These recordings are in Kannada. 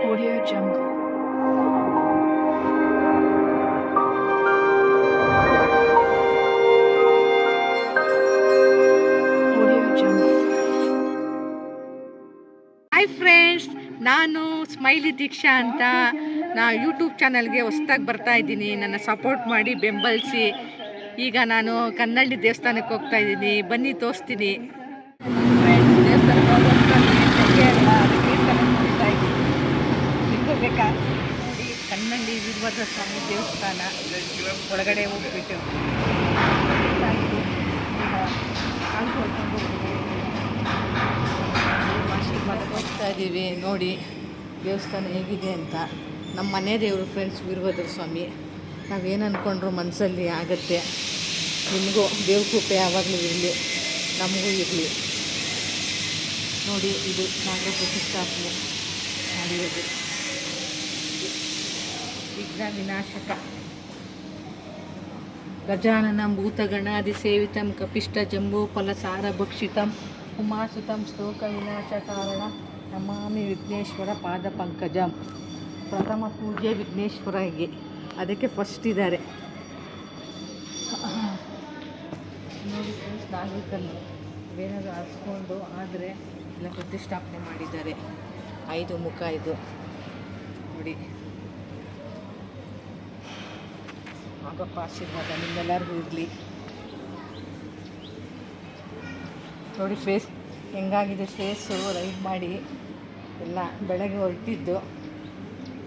Audio Jungle. Audio Jungle. Hi friends, ನಾನು ಸ್ಮೈಲಿ ದೀಕ್ಷಾ ಅಂತ ಯೂಟ್ಯೂಬ್ ಚಾನಲ್ಗೆ ಹೊಸ್ದಾಗಿ ಬರ್ತಾ ಇದ್ದೀನಿ. ನನ್ನ ಸಪೋರ್ಟ್ ಮಾಡಿ ಬೆಂಬಲಿಸಿ. ಈಗ ನಾನು ಕನ್ನಳ್ಳಿ ದೇವಸ್ಥಾನಕ್ಕೆ ಹೋಗ್ತಾ ಇದ್ದೀನಿ, ಬನ್ನಿ ತೋರಿಸ್ತೀನಿ. ಫ್ರೆಂಡ್ಸ್, ದೇವಸ್ಥಾನಕ್ಕೆ ಹೋಗ್ಬೇಕಾ ನೋಡಿ, ಕನ್ನಳ್ಳಿ ವೀರಭದ್ರ ಸ್ವಾಮಿ ದೇವಸ್ಥಾನ ಒಳಗಡೆ ಹೋಗ್ಬಿಟ್ಟು ಹೋಗ್ತಾ ಇದ್ದೀವಿ. ನೋಡಿ ದೇವಸ್ಥಾನ ಹೇಗಿದೆ ಅಂತ. ನಮ್ಮ ಮನೆ ದೇವರು ಫ್ರೆಂಡ್ಸ್ ವೀರಭದ್ರ ಸ್ವಾಮಿ. ನಾವೇನು ಅಂದ್ಕೊಂಡ್ರು ಮನಸ್ಸಲ್ಲಿ ಆಗುತ್ತೆ. ನಿಮಗೂ ದೇವ್ರ ಕೃಪೆ ಯಾವಾಗಲೂ ಇರಲಿ, ನಮಗೂ ಇರಲಿ. ನೋಡಿ, ಇದು ನಾಗರ ಪ್ರತಿಷ್ಠಾಪನೆ ಮಾಡಿರೋದು. ವಿಘ್ನ ವಿನಾಶಕ ಗಜಾನನಂ ಭೂತಗಣಾದಿ ಸೇವಿತಂ ಕಪಿಷ್ಟ ಜಂಬೂ ಫಲಸಾರ ಭಕ್ಷಿತಂ ಉಮಾಸುತಂ ಶ್ಲೋಕ ವಿನಾಶ ಕಾರಣ ನಮಾಮಿ ವಿಘ್ನೇಶ್ವರ ಪಾದ ಪಂಕಜಂ. ಪ್ರಥಮ ಪೂಜೆ ವಿಘ್ನೇಶ್ವರಗೆ, ಅದಕ್ಕೆ ಫಸ್ಟ್ ಇದ್ದಾರೆ ನೋಡಿ ಫ್ರೆಂಡ್ಸ್. ನಾಗರಿಕಲ್ಲು ಏನಾದರೂ ಹರಿಸ್ಕೊಂಡು ಆದರೆ ಎಲ್ಲ ಪ್ರತಿಷ್ಠಾಪನೆ ಮಾಡಿದ್ದಾರೆ. 5 ಮುಖ ಇದು ನೋಡಿ. ಆಗಪ್ಪ ಆಶೀರ್ವಾದ ನಿಮ್ಮೆಲ್ಲರಿಗೂ ಇರಲಿ. ನೋಡಿ ಫೇಸ್ ಹೆಂಗಾಗಿದೆ, ಫೇಸು ರೈಡ್ ಮಾಡಿ ಎಲ್ಲ. ಬೆಳಗ್ಗೆ ಹೊರಟಿದ್ದು,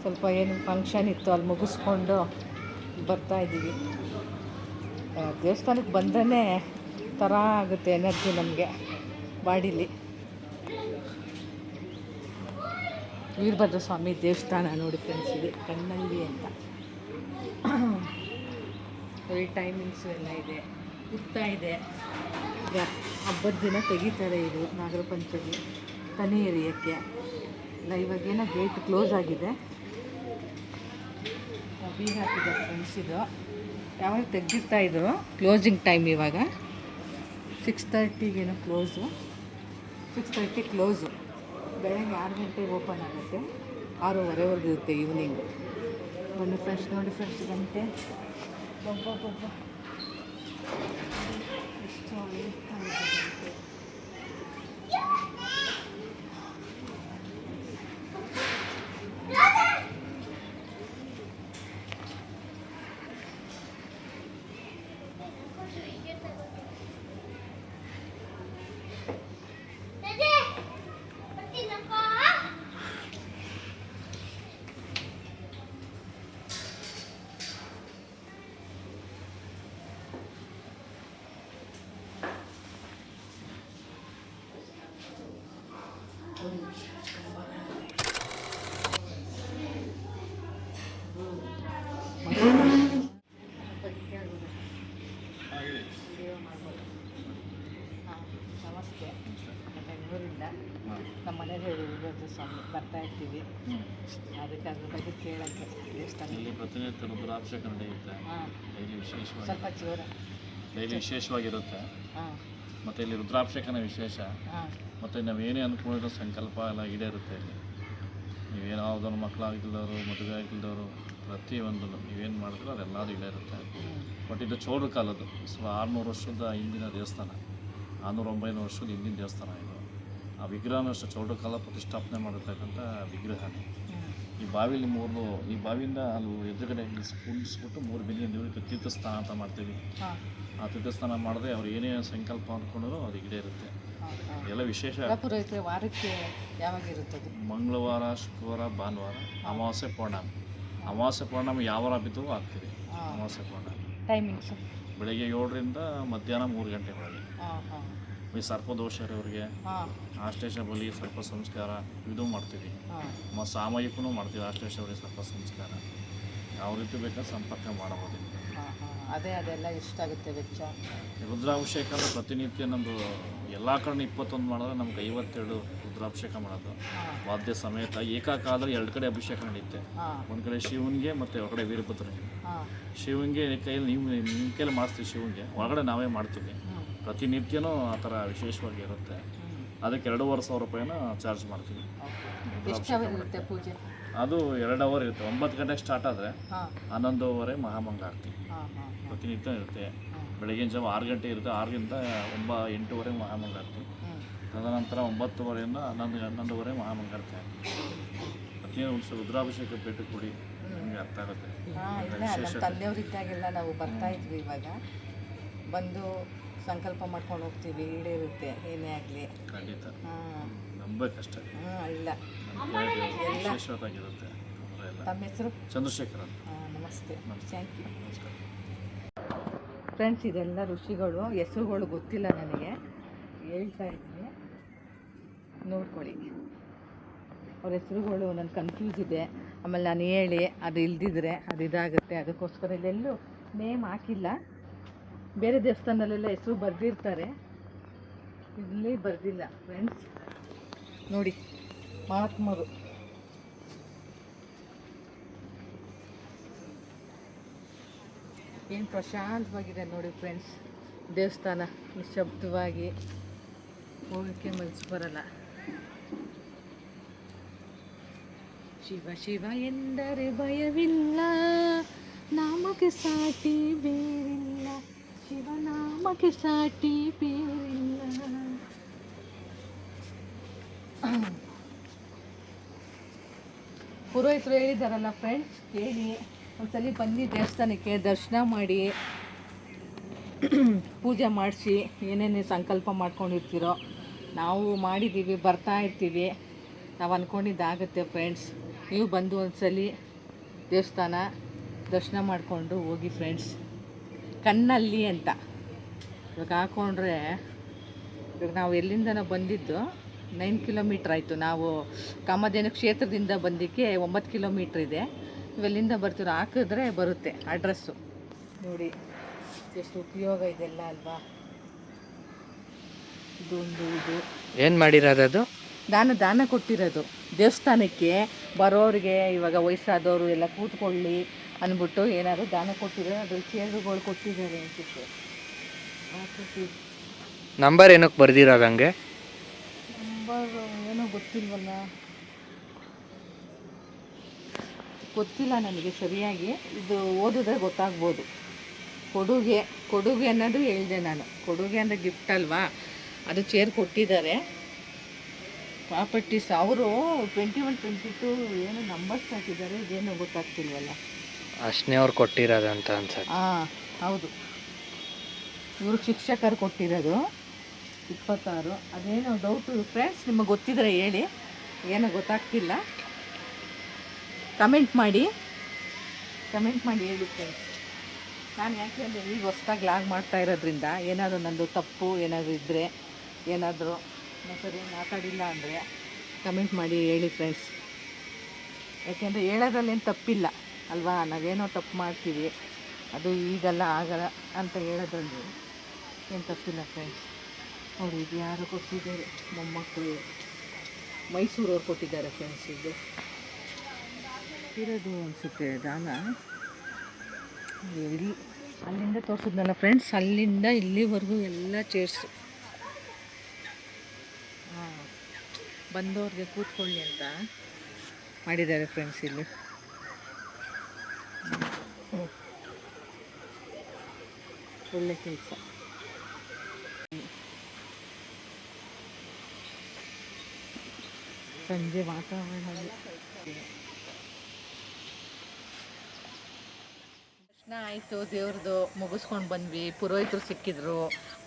ಸ್ವಲ್ಪ ಏನು ಫಂಕ್ಷನ್ ಇತ್ತು, ಅಲ್ಲಿ ಮುಗಿಸ್ಕೊಂಡು ಬರ್ತಾಯಿದ್ದೀವಿ. ದೇವಸ್ಥಾನಕ್ಕೆ ಬಂದ್ರೇ ಥರ ಆಗುತ್ತೆ ಎನರ್ಜಿ ನಮಗೆ ಬಾಡಿಲಿ. ವೀರಭದ್ರ ಸ್ವಾಮಿ ದೇವಸ್ಥಾನ ನೋಡಿ ಫ್ರೆಂಡ್ಸ್, ಇದೆ ಕನ್ನಳ್ಳಿ ಅಂತ. ನೋಡಿ ಟೈಮಿಂಗ್ಸು ಎಲ್ಲ ಇದೆ, ಉತ್ತಾ ಇದೆ. ಹಬ್ಬದ ದಿನ ತೆಗಿತಾರೆ ಇದು ನಾಗರ ಪಂಚಮಿ ತನಿ ಎರಿಯೋಕ್ಕೆ ಇಲ್ಲ. ಇವಾಗೇನೋ ಗೇಟ್ ಕ್ಲೋಸ್ ಆಗಿದೆ, ಬೀಗ ಹಾಕಿದ್ದಾರೆ ಫ್ರೆಂಡ್ಸ್. ಇದು ಯಾವಾಗ ತೆಗ್ದಿರ್ತಾಯಿದ್ರು, ಕ್ಲೋಸಿಂಗ್ ಟೈಮ್ ಇವಾಗ 6:30ಗೇನೋ ಕ್ಲೋಸು. 6:30 ಕ್ಲೋಸು. ಬೆಳಗ್ಗೆ 6 ಗಂಟೆಗೆ ಓಪನ್ ಆಗುತ್ತೆ, 6:30ವರೆಗೂ ಇರುತ್ತೆ ಈವ್ನಿಂಗು. ಬನ್ನಿ ಫ್ರೆಂಡ್ಸ್, ನೋಡಿ ಫ್ರೆಂಡ್ಸ್, ಗಂಟೆ ಒಬ್ಬ ಎಷ್ಟು ಒಳ್ಳೆ ನಮಸ್ತೆ. ಬೆಂಗಳೂರಿಂದ ನಮ್ಮ ಮನೆ ದೇವರು ವೀರಭದ್ರ ಸ್ವಾಮಿ ಬರ್ತಾ ಇರ್ತೀವಿ. ಅದಕ್ಕೆ ಅದ್ರ ಬಗ್ಗೆ ಕೇಳೋಕ್ಕೆ ದೇವಸ್ಥಾನದಲ್ಲಿ ಪ್ರತಿನಿತ್ಯ ರುದ್ರಾಭಿಷೇಕ ನಡೆಯುತ್ತೆ. ಡೈಲಿ ವಿಶೇಷವಾಗಿ ಸ್ವಲ್ಪ ಜೋರ ಡೈಲಿ ವಿಶೇಷವಾಗಿರುತ್ತೆ. ಹಾಂ, ಮತ್ತು ಇಲ್ಲಿ ರುದ್ರಾಭಿಷೇಕನ ವಿಶೇಷ. ಹಾಂ, ಮತ್ತು ನಾವೇನೇ ಅಂದ್ಕೊಂಡಿರೋ ಸಂಕಲ್ಪ ಎಲ್ಲ ಈಡೇರುತ್ತೆ ಇಲ್ಲಿ. ನೀವೇನಾವುದನ್ನು ಮಕ್ಕಳಾಗಿಲ್ದವರು, ಮದುವೆ ಆಗಿಲ್ದವರು, ಪ್ರತಿಯೊಂದು ನೀವೇನು ಮಾಡಿದ್ರು ಅದೆಲ್ಲದೂ ಈಡೇರುತ್ತೆ. ಬಟ್ ಇದು ಚೋಳ ಕಾಲದ್ದು, 600 ವರ್ಷದ ಹಿಂದಿನ ದೇವಸ್ಥಾನ, 600-900 ವರ್ಷದ ಹಿಂದಿನ ದೇವಸ್ಥಾನ ಇದು. ಆ ವಿಗ್ರಹನೂ ಅಷ್ಟು ಚೌಡ ಕಾಲ ಪ್ರತಿಷ್ಠಾಪನೆ ಮಾಡಿರ್ತಕ್ಕಂಥ ವಿಗ್ರಹನೇ. ಈ ಬಾವಿಲಿ ಈ ಬಾವಿಯಿಂದ ಅಲ್ಲಿ ಎದುರುಗಡೆ ಕುಂಡಿಸ್ಬಿಟ್ಟು 3 ಬಿಂದಿಗೆ ನೀರು ತೀರ್ಥಸ್ಥಾನ ಅಂತ ಮಾಡ್ತೀವಿ. ಆ ತೀರ್ಥಸ್ಥಾನ ಮಾಡಿದ್ರೆ ಅವ್ರು ಏನೇ ಸಂಕಲ್ಪ ಅಂದ್ಕೊಂಡ್ರು ಅದು ಈಡೇರುತ್ತೆ. ಎಲ್ಲ ವಿಶೇಷ. ವಾರಕ್ಕೆ ಯಾವಾಗ ಇರುತ್ತದೆ? ಮಂಗಳವಾರ, ಶುಕ್ರವಾರ, ಭಾನುವಾರ, ಅಮಾವಾಸ್ಯೆ, ಪೌರ್ಣಮಿ. ಅಮಾವಾಸ್ಯೆ ಪೌರ್ಣಮಿ ಯಾವ ವಾರ ಬಿದ್ದು ಆಗ್ತೀವಿ. ಅಮಾವಾಸ್ಯೆ ಪೌರ್ಣಮಿ ಟೈಮಿಂಗ್ಸು ಬೆಳಗ್ಗೆ 7ರಿಂದ ಮಧ್ಯಾಹ್ನ 3 ಗಂಟೆವರೆಗೆ. ಈ ಸರ್ಪದೋಷ ಇರೋರಿಗೆ ಆಶ್ಲೇಷ ಬಲಿ, ಸರ್ಪ ಸಂಸ್ಕಾರ ಇದು ಮಾಡ್ತೀವಿ. ಸಾಮೂಹಿಕನೂ ಮಾಡ್ತೀವಿ. ಆಶ್ಲೇಷ ಬಲಿ, ಸರ್ಪ ಸಂಸ್ಕಾರ ಯಾವ ರೀತಿ ಬೇಕಾದ್ರೆ ಸಂಪರ್ಕ ಮಾಡಬಹುದು. ಅದೆಲ್ಲ ಎಷ್ಟಾಗುತ್ತೆ ವೆಚ್ಚ? ರುದ್ರಾಭಿಷೇಕ ಅಂದರೆ ಪ್ರತಿನಿತ್ಯ ನಮ್ಮದು ಎಲ್ಲ ಕಡೆ 21 ಮಾಡಿದ್ರೆ ನಮ್ಗೆ 52 ರುದ್ರಾಭಿಷೇಕ ಮಾಡೋದು. ವಾದ್ಯ ಸಮೇತ ಏಕಕಾಲದಲ್ಲಿ 2 ಕಡೆ ಅಭಿಷೇಕ ನಡೆಯುತ್ತೆ. ಒಂದು ಕಡೆ ಶಿವನಿಗೆ ಮತ್ತು ಹೊರಗಡೆ ವೀರಭದ್ರನಿಗೆ. ಶಿವನಿಗೆ ಕೈಯಲ್ಲಿ ನಿಮ್ಮ ಕೈಯಲ್ಲಿ ಮಾಡಿಸ್ತೀವಿ, ಶಿವನಿಗೆ ಹೊರಗಡೆ ನಾವೇ ಮಾಡ್ತೀವಿ. ಪ್ರತಿನಿತ್ಯನೂ ಆ ಥರ ವಿಶೇಷವಾಗಿ ಇರುತ್ತೆ. ಅದಕ್ಕೆ 2,500 ರೂಪಾಯಿನ ಚಾರ್ಜ್ ಮಾಡ್ತೀವಿ. ಪೂಜೆ ಅದು 2 ಅವರ್ ಇರುತ್ತೆ. 9 ಗಂಟೆಗೆ ಸ್ಟಾರ್ಟ್ ಆದರೆ ಹಾಂ 11:30 ಮಹಾಮಂಗಳಾರತಿ ಹಾಂ ಹಾಂ ಪ್ರತಿನಿತ್ಯ ಇರುತ್ತೆ. ಹಾಂ ಬೆಳಗಿನ ಜಾವ 6 ಗಂಟೆ ಇರುತ್ತೆ. 6ರಿಂದ 8:30 ಮಹಾಮಂಗಳಾರತಿ. ಹ್ಞೂ ತದನಂತರ 9:30ಯಿಂದ 11:30 ಮಹಾಮಂಗಳಾರತಿ ಆಗುತ್ತೆ. ಪ್ರತಿಯೊಂದು ರುದ್ರಾಭಿಷೇಕ ಭೇಟ ಕೊಡಿ, ನಿಮಗೆ ಅರ್ಥ ಆಗುತ್ತೆ. ಹಾಂ ಇಲ್ಲ ನಮ್ಮ ತಂದೆಯವರಿದ್ದಾಗೆಲ್ಲ ನಾವು ಬರ್ತಾ ಇದ್ವಿ. ಇವಾಗ ಬಂದು ಸಂಕಲ್ಪ ಮಾಡ್ಕೊಂಡು ಹೋಗ್ತೀವಿ, ಈಡೇರುತ್ತೆ ಏನೇ ಆಗಲಿ. ಖಂಡಿತ ಹಾಂ ನಂಬಬೇಕಷ್ಟೇ. ಹಾಂ ಇಲ್ಲ ವಿಶೇಷವಾಗಿರುತ್ತೆ. ತಮ್ಮ ಹೆಸರು? ಚಂದ್ರಶೇಖರ್ ಅಂತ. ಹಾಂ ನಮಸ್ತೆ. Thank you. ನಮಸ್ಕಾರ. ಫ್ರೆಂಡ್ಸ್, ಇದೆಲ್ಲ ಋಷಿಗಳು, ಹೆಸರುಗಳು ಗೊತ್ತಿಲ್ಲ ನನಗೆ, ಹೇಳ್ತಾ ಇದ್ದೀನಿ ನೋಡ್ಕೊಳ್ಳಿ. ಅವ್ರ ಹೆಸರುಗಳು ನನಗೆ ಕನ್ಫ್ಯೂಸ್ ಇದೆ. ಆಮೇಲೆ ನಾನು ಹೇಳಿ ಅದು ಇಲ್ದಿದ್ರೆ ಅದು ಇದಾಗುತ್ತೆ. ಅದಕ್ಕೋಸ್ಕರ ಇಲ್ಲೆಲ್ಲೂ ನೇಮ್ ಹಾಕಿಲ್ಲ. ಬೇರೆ ದೇವಸ್ಥಾನದಲ್ಲೆಲ್ಲ ಹೆಸರು ಬರೆದಿರ್ತಾರೆ, ಇಲ್ಲಿ ಬರೆದಿಲ್ಲ. ಫ್ರೆಂಡ್ಸ್ ನೋಡಿ, ಮಹಾತ್ಮರು. ಏನು ಪ್ರಶಾಂತವಾಗಿದೆ ನೋಡಿ ಫ್ರೆಂಡ್ಸ್. ದೇವಸ್ಥಾನ ನಿಶಬ್ದವಾಗಿ, ಹೋಗೋಕ್ಕೆ ಮನಸ್ಸು ಬರಲ್ಲ. ಶಿವ ಶಿವ ಎಂದರೆ ಭಯವಿಲ್ಲ, ನಾಮಕ್ಕೆ ಸಾಟಿ ಬೇರಿಲ್ಲ, ಶಿವನಾಮಕ್ಕೆ ಸಾಟಿ ಬೇರಿಲ್ಲ. ಪುರೋಹಿತರು ಹೇಳಿದಾರಲ್ಲ ಫ್ರೆಂಡ್ಸ್, ಕೇಳಿ ಒಂದ್ಸಲಿ ಬನ್ನಿ ದೇವಸ್ಥಾನಕ್ಕೆ, ದರ್ಶನ ಮಾಡಿ, ಪೂಜೆ ಮಾಡಿಸಿ, ಏನೇನು ಸಂಕಲ್ಪ ಮಾಡ್ಕೊಂಡಿರ್ತೀರೋ ನಾವು ಮಾಡಿದ್ದೀವಿ, ಬರ್ತಾ ಇರ್ತೀವಿ. ನಾವು ಅಂದ್ಕೊಂಡಿದ್ದಾಗುತ್ತೆ ಫ್ರೆಂಡ್ಸ್. ನೀವು ಬಂದು ಒಂದ್ಸಲಿ ದೇವಸ್ಥಾನ ದರ್ಶನ ಮಾಡಿಕೊಂಡು ಹೋಗಿ ಫ್ರೆಂಡ್ಸ್. ಕಣ್ಣಲ್ಲಿ ಅಂತ ಇವಾಗ ಹಾಕ್ಕೊಂಡ್ರೆ, ಇವಾಗ ನಾವು ಎಲ್ಲಿಂದ ನಾವು ಬಂದಿದ್ದು 9 ಕಿಲೋಮೀಟ್ರ್ ಆಯಿತು. ನಾವು ಕಾಮಧೇನು ಕ್ಷೇತ್ರದಿಂದ ಬಂದಿಕ್ಕೆ 9 ಕಿಲೋಮೀಟ್ರ್ ಇದೆ. ಇವೆಲ್ಲಿಂದ ಬರ್ತೀರೋ ಹಾಕಿದ್ರೆ ಬರುತ್ತೆ ಅಡ್ರೆಸ್ಸು. ನೋಡಿ ಎಷ್ಟು ಉಪಯೋಗ ಇದೆಲ್ಲ ಅಲ್ವಾ. ಇದೊಂದು ಇದು ಏನು ಮಾಡಿರೋದು? ದಾನ ಕೊಟ್ಟಿರೋದು ದೇವಸ್ಥಾನಕ್ಕೆ ಬರೋರಿಗೆ. ಇವಾಗ ವಯಸ್ಸಾದವರು ಎಲ್ಲ ಕೂತ್ಕೊಳ್ಳಿ ಅಂದ್ಬಿಟ್ಟು ಏನಾದ್ರು ದಾನ ಕೊಟ್ಟಿದ್ದಾರೆ. ಅದ್ರ ಚೇರುಗಳು ಕೊಟ್ಟಿದ್ದಾರೆ ಅನ್ಸುತ್ತೆ. ನಂಬರ್ ಏನಕ್ಕೆ ಬರ್ದಿರೋದು ಹಂಗೆ? ನಂಬರ್ ಏನೋ ಗೊತ್ತಿಲ್ವಲ್ಲ, ಗೊತ್ತಿಲ್ಲ ನನಗೆ ಸರಿಯಾಗಿ. ಇದು ಓದಿದ್ರೆ ಗೊತ್ತಾಗ್ಬೋದು. ಕೊಡುಗೆ ಅನ್ನೋದು ಹೇಳಿದೆ ನಾನು. ಕೊಡುಗೆ ಅಂದರೆ ಗಿಫ್ಟ್ ಅಲ್ವಾ, ಅದು ಚೇರ್ ಕೊಟ್ಟಿದ್ದಾರೆ. ಪ್ರಾಪರ್ಟೀಸ್ ಅವರು 21, 22 ಏನೋ ನಂಬರ್ಸ್ ಹಾಕಿದ್ದಾರೆ. ಇದೇನೋ ಗೊತ್ತಾಗ್ತಿಲ್ವಲ್ಲ. ಅಷ್ಟನೇ ಅವ್ರು ಕೊಟ್ಟಿರೋದಂತ ಅನ್ಸುತ್ತೆ. ಹಾಂ ಹೌದು, ಇವರು ಶಿಕ್ಷಕರು ಕೊಟ್ಟಿರೋದು 26. ಅದೇನೋ ಡೌಟು ಫ್ರೆಂಡ್ಸ್, ನಿಮಗೆ ಗೊತ್ತಿದ್ರೆ ಹೇಳಿ, ಏನೋ ಗೊತ್ತಾಗ್ತಿಲ್ಲ. ಕಮೆಂಟ್ ಮಾಡಿ ಹೇಳಿ ಫ್ರೆಂಡ್ಸ್. ನಾನು ಯಾಕೆ ಅಂದರೆ ಈಗ ಹೊಸ್ದಾಗಿ ಲಾಗ್ ಮಾಡ್ತಾ ಇರೋದ್ರಿಂದ ಏನಾದರೂ ನಂದು ತಪ್ಪು ಏನಾದರೂ ಇದ್ದರೆ, ಏನಾದರೂ ಸರಿ ಮಾತಾಡಿಲ್ಲ ಅಂದರೆ ಕಮೆಂಟ್ ಮಾಡಿ ಹೇಳಿ ಫ್ರೆಂಡ್ಸ್. ಯಾಕೆಂದರೆ ಹೇಳೋದ್ರಲ್ಲೇನು ತಪ್ಪಿಲ್ಲ ಅಲ್ವಾ. ನಾವೇನೋ ತಪ್ಪು ಮಾಡ್ತೀವಿ, ಅದು ಈಗಲ್ಲ ಆಗಲ್ಲ ಅಂತ ಹೇಳೋದ್ರಲ್ಲಿ ಏನು ತಪ್ಪಿಲ್ಲ ಫ್ರೆಂಡ್ಸ್. ನೋಡಿ, ಇದು ಯಾರು ಕೊಟ್ಟಿದ್ದಾರೆ, ಮೊಮ್ಮಕ್ಕಳು ಮೈಸೂರವ್ರು ಕೊಟ್ಟಿದ್ದಾರೆ ಫ್ರೆಂಡ್ಸ್. ಇದು ಇರೋದು ಅನಿಸುತ್ತೆ ದಾನ. ಇಲ್ಲಿ ಅಲ್ಲಿಂದ ತೋರಿಸಿದ್ನಲ್ಲ ಫ್ರೆಂಡ್ಸ್, ಅಲ್ಲಿಂದ ಇಲ್ಲಿವರೆಗೂ ಎಲ್ಲ ಚೇರ್ಸು. ಹಾಂ, ಬಂದವ್ರಿಗೆ ಕೂತ್ಕೊಳ್ಳಿ ಅಂತ ಮಾಡಿದ್ದಾರೆ ಫ್ರೆಂಡ್ಸ್. ಇಲ್ಲಿ ಒಳ್ಳೆ ಕೆಲಸ. ಸಂಜೆ ವಾತಾವರಣ ದರ್ಶನ ಆಯಿತು, ದೇವ್ರದ್ದು ಮುಗಿಸ್ಕೊಂಡು ಬಂದ್ವಿ. ಪುರೋಹಿತರು ಸಿಕ್ಕಿದ್ರು,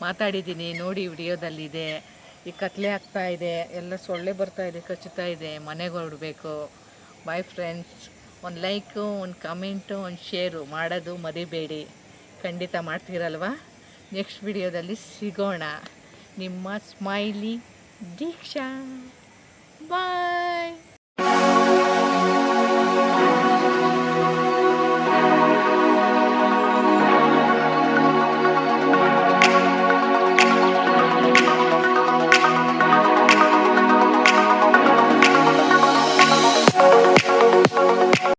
ಮಾತಾಡಿದ್ದೀನಿ ನೋಡಿ, ವಿಡಿಯೋದಲ್ಲಿದೆ. ಈ ಕತ್ಲೆ ಆಗ್ತಾ ಇದೆ, ಎಲ್ಲ ಸೊಳ್ಳೆ ಬರ್ತಾ ಇದೆ, ಕಚ್ಚುತ್ತಾ ಇದೆ, ಮನೆಗೆ ಹೊರಡಬೇಕು. Bye friends. ಒಂದು ಲೈಕು, ಒಂದು ಕಮೆಂಟು, ಒಂದು ಶೇರು ಮಾಡೋದು ಮರಿಬೇಡಿ. ಖಂಡಿತ ಮಾಡ್ತೀರಲ್ವ. ನೆಕ್ಸ್ಟ್ ವಿಡಿಯೋದಲ್ಲಿ ಸಿಗೋಣ. ನಿಮ್ಮ ಸ್ಮೈಲಿ ದೀಕ್ಷಾ. ಬಾಯ್.